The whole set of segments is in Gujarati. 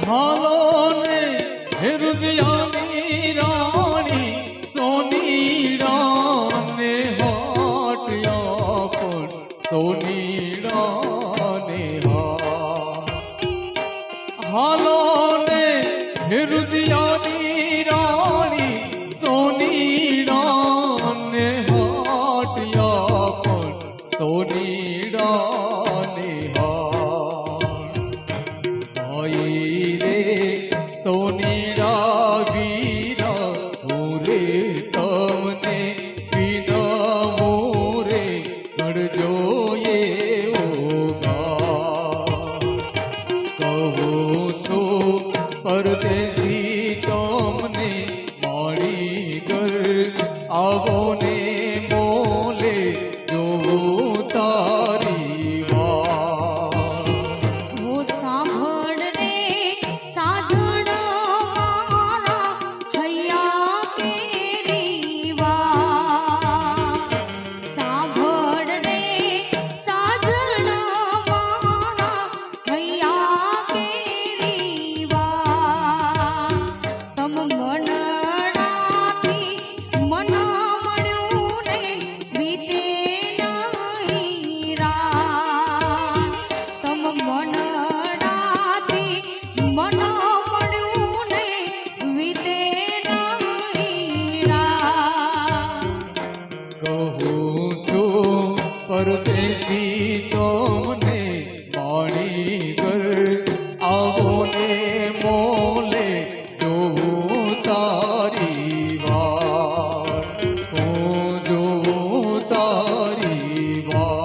હાલો ને હે રુદિયાની રાણી સોનીડા ને હાટયા પણ સોનીડા ને હાલો ને હે રુદિયાની રાણી સોનીડા ને હાટયા પણ સોનીડા ને સોનીડા વીરા હું રે તમને વિનમો રે ગણજો કહું છું પરદેશી તમને મારી ઘર આવો ને મોલે જોવું તારી પરદેશી તમને મારી ઘર આવો ને મોલે જોવું તારી વાત હું જોવું તારી વાત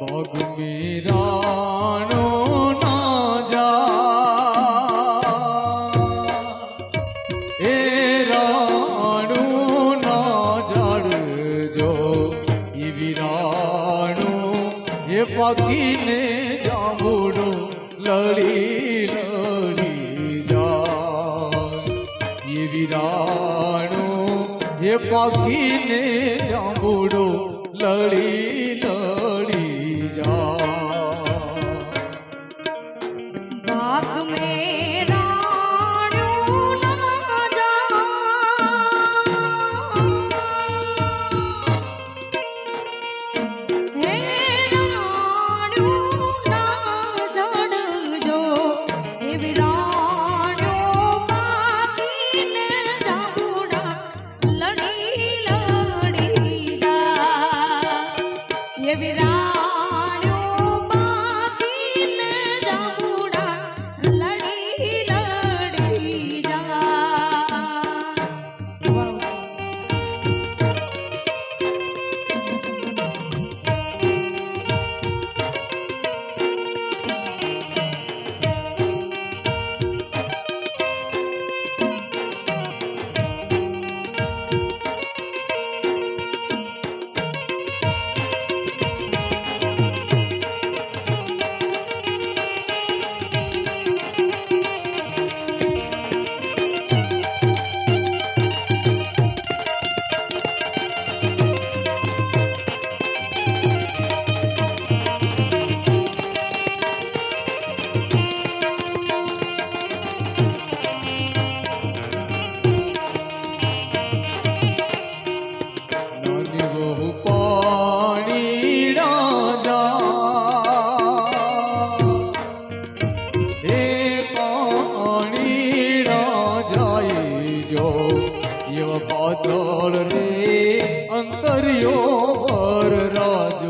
પગ મેરાણો ના જા એ રાણું ના જાડજો એ વિરાણું એ પાકીને જાંબુડો લડી લડી જા એ વિરાણું એ પાકીને જાંબુડો લડી લડી भाग में राणू ना जा हे राणू ना जड़जो हे विराणो बाकीने जाबुड़ा लड़ी लड़ी जा ये विराणो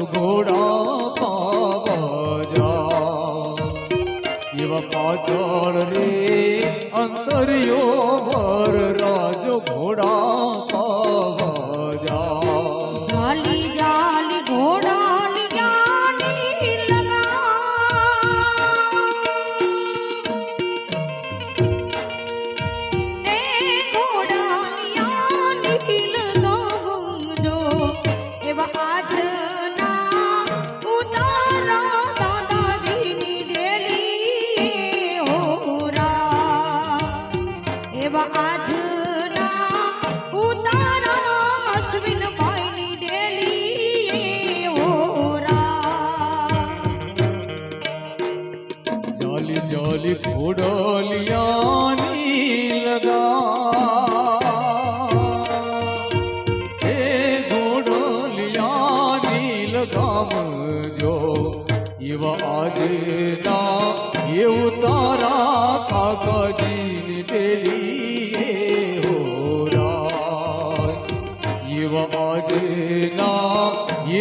ઘોડા પાવા જા એવા પાછળ રે અંતરિયો ભર રાજો ઘોડા પાવા જા જાલી જાલી ઘોડાની જાની લગા એ ઘોડાની જાની લગાવજો એવા આજના ઉતારા દાદાજીની ડેલી હોરા એવા આજના ઉતારા અશ્વિનભાઈની ડેલી હોરા જાલી જાલી ઘોડલિયાની લગા એ ઘોડલિયાની લગામજો એવા આજના એવું તારા કાકાજીની ડેલી હોરા એવા આજના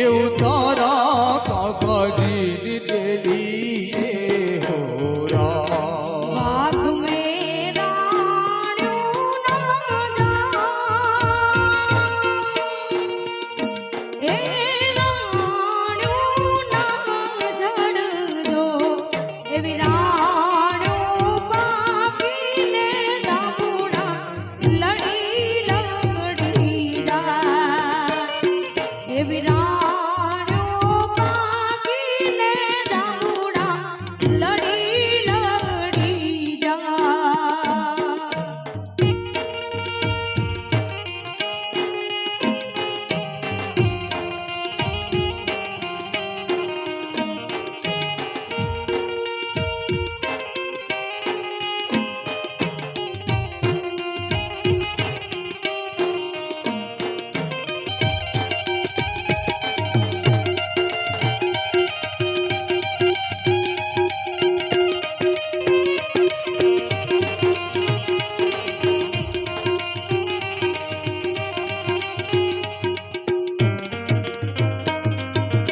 એવું તારા કાકાજીની ડેલી હોરા વાઘ મેરાણ્યું ના જા એ રાણ્યું ના જડજો એવી રાણ્યું પાકીને જાંબુડા લડી લગડી જા એવી રાણ્યું પાકીને જાંબુડા લડી લગડી જા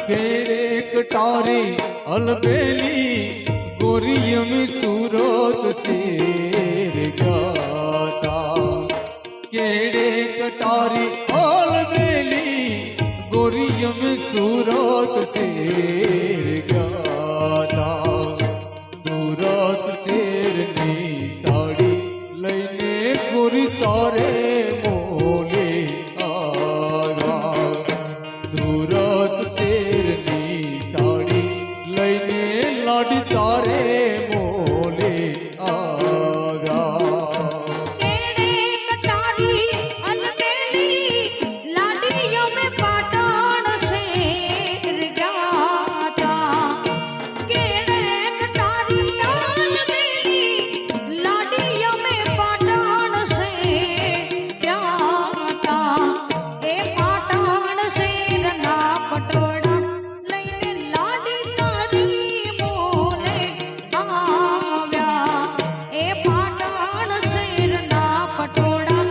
केरे कटारी अलबेली गोरिय में सूरत शेर गाता केरे कटारी अलबेली गोरिय में सूरत शेर गाता सूरत शेर ની સાડી લઈને ગોરી તારે મોલે આવ્યા सूरत शेरनी साड़ी लैने लाडी तारे मोले आगा केड़े कटारी अलबेली लाडियों में पाटण शेर गाता केड़े कटारी अलबेली लाडियों में पाटण शेर गाता ए पाटण शेर ना पटोड़ा लईने लाडी तारी मोले આવ્યા એ પાટણ શેરના પટોળા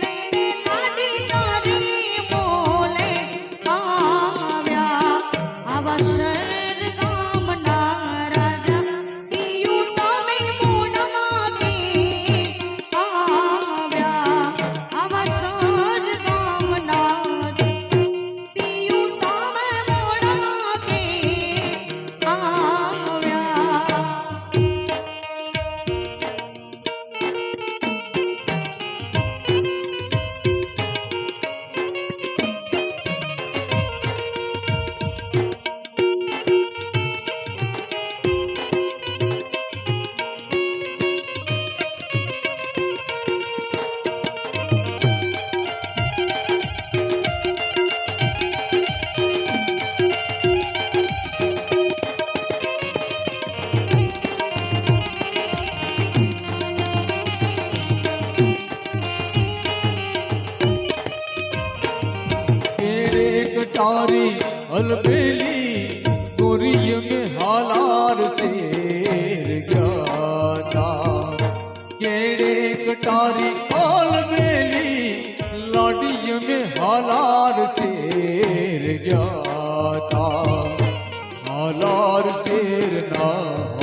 લઈને લાડી તારી મોલે આવ્યા આવા શહેર ગામના રાજા પિયું તમે મોઢામાંથી આવ્યા આવા શહેર ગામના પિયું તમે મોઢામાંથી આવ્યા केरे कटारी अलबेली गोरिय में हालार शेर गाता केरे कटारी अलबेली लाडिय में हालार शेर गाता ગયા હાલાર શેરના